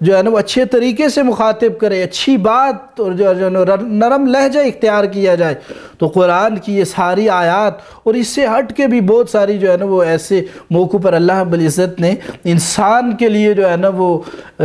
جو ہے نا وہ اچھے طریقے سے مخاطب کرے، اچھی بات اور جو ہے نرم لہجہ اختیار کیا جائے، تو قرآن کی یہ ساری آیات اور اس سے ہٹ کے بھی بہت ساری جو ہے نا وہ ایسے موقع پر اللہ رب العزت نے انسان کے لیے جو ہے نا وہ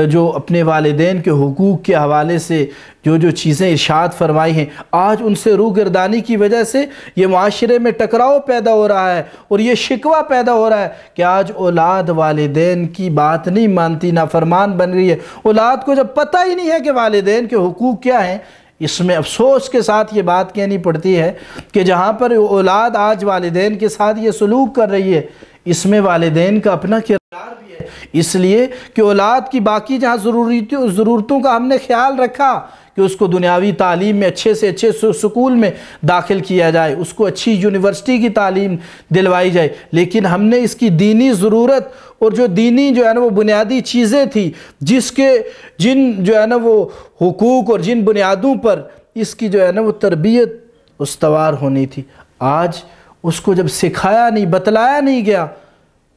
جو اپنے والدین کے حقوق کے حوالے سے جو چیزیں ارشاد فرمائی ہیں، آج ان سے روگردانی کی وجہ سے یہ معاشرے میں ٹکراؤ پیدا ہو رہا ہے اور یہ شکوہ پیدا ہو رہا ہے کہ آج اولاد والدین کی بات نہیں مانتی، نافرمان بن رہی ہے۔ اولاد کو جب پتہ ہی نہیں ہے کہ والدین کے حقوق کیا ہیں، اس میں افسوس کے ساتھ یہ بات کہنی پڑتی ہے کہ جہاں پر اولاد آج والدین کے ساتھ یہ سلوک کر رہی ہے، اس میں والدین کا اپنا کردار بھی ہے، اس لیے کہ اولاد کی باقی جہاں ضرورتوں کا ہم نے خیال رکھا کہ اس کو دنیاوی تعلیم میں اچھے سے اچھے سکول میں داخل کیا جائے، اس کو اچھی یونیورسٹی کی تعلیم دلوائی جائے، لیکن ہم نے اس کی دینی ضرورت اور جو دینی جو ہے نا وہ بنیادی چیزیں تھی، جن جو ہے نا وہ حقوق اور جن بنیادوں پر اس کی جو ہے نا وہ تربیت استوار ہونی تھی، آج اس کو جب سکھایا نہیں، بتلایا نہیں گیا،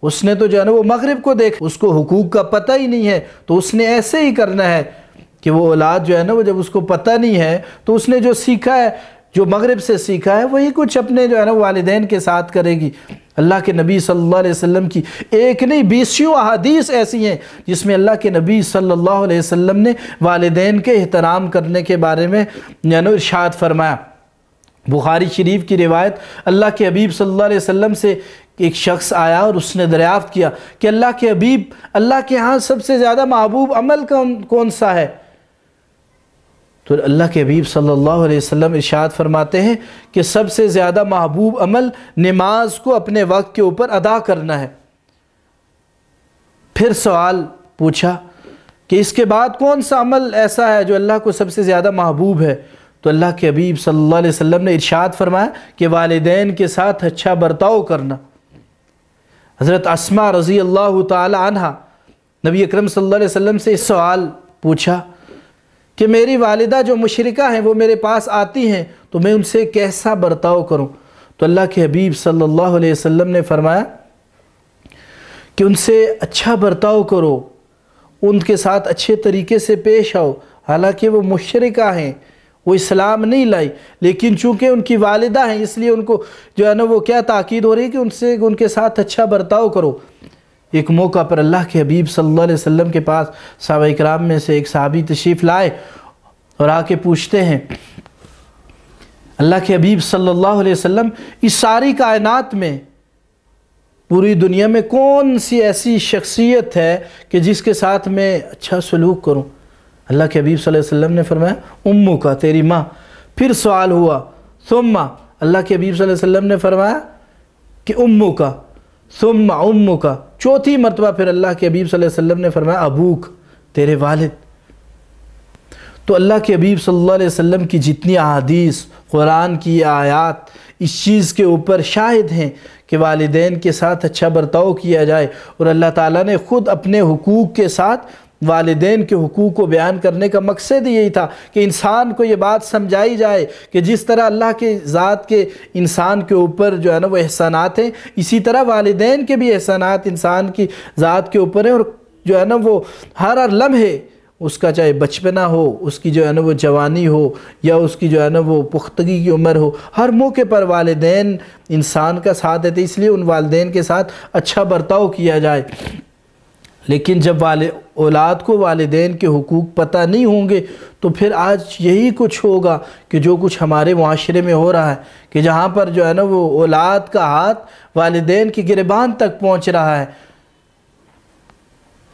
اس نے تو جو ہے نا وہ مغرب کو دیکھا، اس کو حقوق کا پتہ ہی نہیں ہے، تو اس نے ایسے ہی کرنا ہے کہ وہ اولاد جو ہے نا وہ جب اس کو پتہ نہیں ہے تو اس نے جو سیکھا ہے، جو مغرب سے سیکھا ہے، وہی کچھ اپنے جو ہے نا والدین کے ساتھ کرے گی۔ اللہ کے نبی صلی اللہ علیہ وسلم کی ایک نہیں 20 احادیث ایسی ہیں جس میں اللہ کے نبی صلی اللہ علیہ وسلم نے والدین کے احترام کرنے کے بارے میں ارشاد فرمایا۔ بخاری شریف کی روایت، اللہ کے حبیب صلی اللہ علیہ وسلم سے ایک شخص آیا اور اس نے دریافت کیا کہ اللہ کے حبیب، اللہ کے ہاں سب سے زیادہ محبوب عمل کون سا ہے؟ تو اللہ کے حبیب صلی اللہ علیہ وسلم ارشاد فرماتے ہیں کہ سب سے زیادہ محبوب عمل نماز کو اپنے وقت کے اوپر ادا کرنا ہے۔ پھر سوال پوچھا کہ اس کے بعد کون سا عمل ایسا ہے جو اللہ کو سب سے زیادہ محبوب ہے؟ تو اللہ کے حبیب صلی اللہ علیہ وسلم نے ارشاد فرمایا کہ والدین کے ساتھ اچھا برتاؤ کرنا۔ حضرت اسماء رضی اللہ تعالی عنہ نبی اکرم صلی اللہ علیہ وسلم سے اس سوال پوچھا کہ میری والدہ جو مشرکہ ہیں وہ میرے پاس آتی ہیں تو میں ان سے کیسا برتاؤ کروں؟ تو اللہ کے حبیب صلی اللہ علیہ وسلم نے فرمایا کہ ان سے اچھا برتاؤ کرو، ان کے ساتھ اچھے طریقے سے پیش آؤ، حالانکہ وہ مشرکہ ہیں، وہ اسلام نہیں لائی، لیکن چونکہ ان کی والدہ ہیں اس لیے ان کو جو ہے نا وہ کیا تاکید ہو رہی ہے کہ ان کے ساتھ اچھا برتاؤ کرو۔ ایک موقع پر اللہ کے حبیب صلی اللہ علیہ وسلم کے پاس صحابہ اکرام میں سے ایک صحابی تشریف لائے اور آ کے پوچھتے ہیں، اللہ کے حبیب صلی اللہ علیہ وسلم، اس ساری کائنات میں پوری دنیا میں کون سی ایسی شخصیت ہے کہ جس کے ساتھ میں اچھا سلوک کروں؟ اللہ کے حبیب صلی اللہ علیہ وسلم نے فرمایا امو کا، تیری ماں۔ پھر سوال ہوا ثم، اللہ کے حبیب صلی اللہ علیہ وسلم نے فرمایا کہ امو کا، ثم امو کا، چوتھی مرتبہ پھر اللہ کے حبیب صلی اللہ علیہ وسلم نے فرمایا ابوک، تیرے والد۔ تو اللہ کے حبیب صلی اللہ علیہ وسلم کی جتنی احادیث، قرآن کی آیات اس چیز کے اوپر شاہد ہیں کہ والدین کے ساتھ اچھا برتاؤ کیا جائے، اور اللہ تعالیٰ نے خود اپنے حقوق کے ساتھ والدین کے حقوق کو بیان کرنے کا مقصد یہی تھا کہ انسان کو یہ بات سمجھائی جائے کہ جس طرح اللہ کے ذات کے انسان کے اوپر جو ہے نا وہ احسانات ہیں، اسی طرح والدین کے بھی احسانات انسان کی ذات کے اوپر ہیں، اور جو ہے نا وہ ہر لمحے اس کا چاہے بچپنا ہو، اس کی جو ہے نا وہ جوانی ہو، یا اس کی جو ہے نا وہ پختگی کی عمر ہو، ہر موقع پر والدین انسان کا ساتھ دیتے، اس لیے ان والدین کے ساتھ اچھا برتاؤ کیا جائے۔ لیکن جب اولاد کو والدین کے حقوق پتہ نہیں ہوں گے تو پھر آج یہی کچھ ہوگا کہ جو کچھ ہمارے معاشرے میں ہو رہا ہے کہ جہاں پر جو ہے نا وہ اولاد کا ہاتھ والدین کی گریبان تک پہنچ رہا ہے،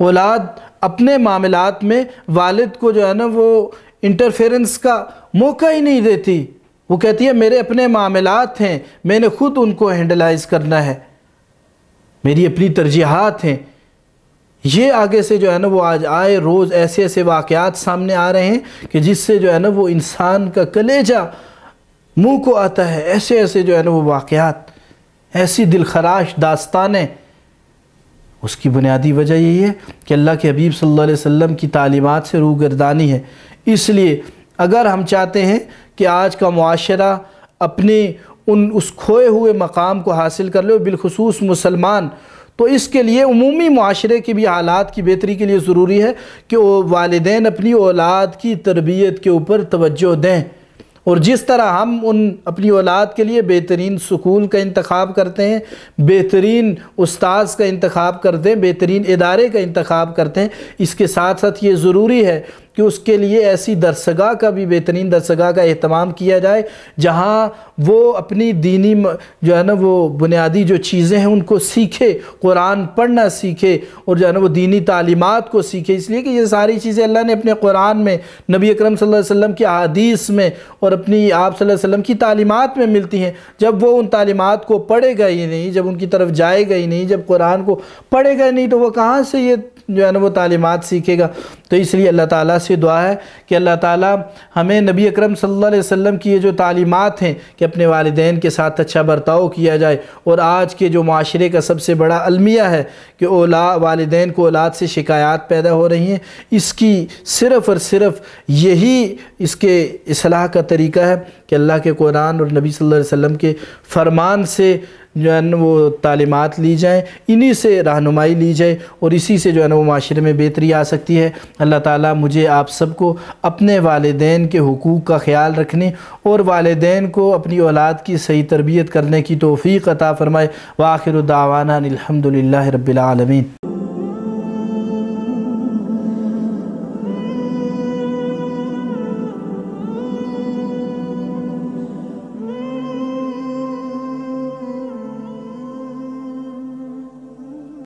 اولاد اپنے معاملات میں والد کو جو ہے نا وہ انٹرفیرنس کا موقع ہی نہیں دیتی، وہ کہتی ہے میرے اپنے معاملات ہیں، میں نے خود ان کو ہینڈلائز کرنا ہے، میری اپنی ترجیحات ہیں۔ یہ آگے سے جو ہے نا وہ آج آئے روز ایسے ایسے واقعات سامنے آ رہے ہیں کہ جس سے جو ہے نا وہ انسان کا کلیجہ منہ کو آتا ہے، ایسے ایسے جو ہے نا وہ واقعات، ایسی دلخراش داستانیں۔ اس کی بنیادی وجہ یہی ہے کہ اللہ کے حبیب صلی اللہ علیہ وسلم کی تعلیمات سے روگردانی ہے۔ اس لیے اگر ہم چاہتے ہیں کہ آج کا معاشرہ اپنے اس کھوئے ہوئے مقام کو حاصل کر لے، بالخصوص مسلمان، تو اس کے لیے عمومی معاشرے کی بھی حالات کی بہتری کے لیے ضروری ہے کہ وہ والدین اپنی اولاد کی تربیت کے اوپر توجہ دیں، اور جس طرح ہم اپنی اولاد کے لیے بہترین سکول کا انتخاب کرتے ہیں، بہترین استاذ کا انتخاب کرتے ہیں، بہترین ادارے کا انتخاب کرتے ہیں، اس کے ساتھ ساتھ یہ ضروری ہے کہ اس کے لیے ایسی درسگاہ کا بھی، بہترین درسگاہ کا اہتمام کیا جائے جہاں وہ اپنی دینی جو ہے نا وہ بنیادی جو چیزیں ہیں ان کو سیکھے، قرآن پڑھنا سیکھے، اور جو ہے نا وہ دینی تعلیمات کو سیکھے، اس لیے کہ یہ ساری چیزیں اللہ نے اپنے قرآن میں، نبی اکرم صلی اللہ علیہ وسلم کی احادیث میں اور اپنی آپ صلی اللہ علیہ وسلم کی تعلیمات میں ملتی ہیں۔ جب وہ ان تعلیمات کو پڑھے گا ہی نہیں، جب ان کی طرف جائے گا ہی نہیں، جب قرآن کو پڑھے گا ہی نہیں، تو وہ کہاں سے یہ جو ہے نا وہ تعلیمات سیکھے گا؟ تو اس لیے اللہ تعالیٰ سے دعا ہے کہ اللہ تعالیٰ ہمیں نبی اکرم صلی اللہ علیہ وسلم کی یہ جو تعلیمات ہیں کہ اپنے والدین کے ساتھ اچھا برتاؤ کیا جائے، اور آج کے جو معاشرے کا سب سے بڑا المیہ ہے کہ والدین کو اولاد سے شکایات پیدا ہو رہی ہیں، اس کی صرف اور صرف یہی اس کے اصلاح کا طریقہ ہے کہ اللہ کے قرآن اور نبی صلی اللہ علیہ وسلم کے فرمان سے جو ہے نا وہ تعلیمات لی جائیں، انہی سے رہنمائی لی جائے، اور اسی سے جو ہے نا وہ معاشرے میں بہتری آ سکتی ہے۔ اللہ تعالیٰ مجھے آپ سب کو اپنے والدین کے حقوق کا خیال رکھنے اور والدین کو اپنی اولاد کی صحیح تربیت کرنے کی توفیق عطا فرمائے۔ وآخر دعوانا الحمد للہ رب العالمین۔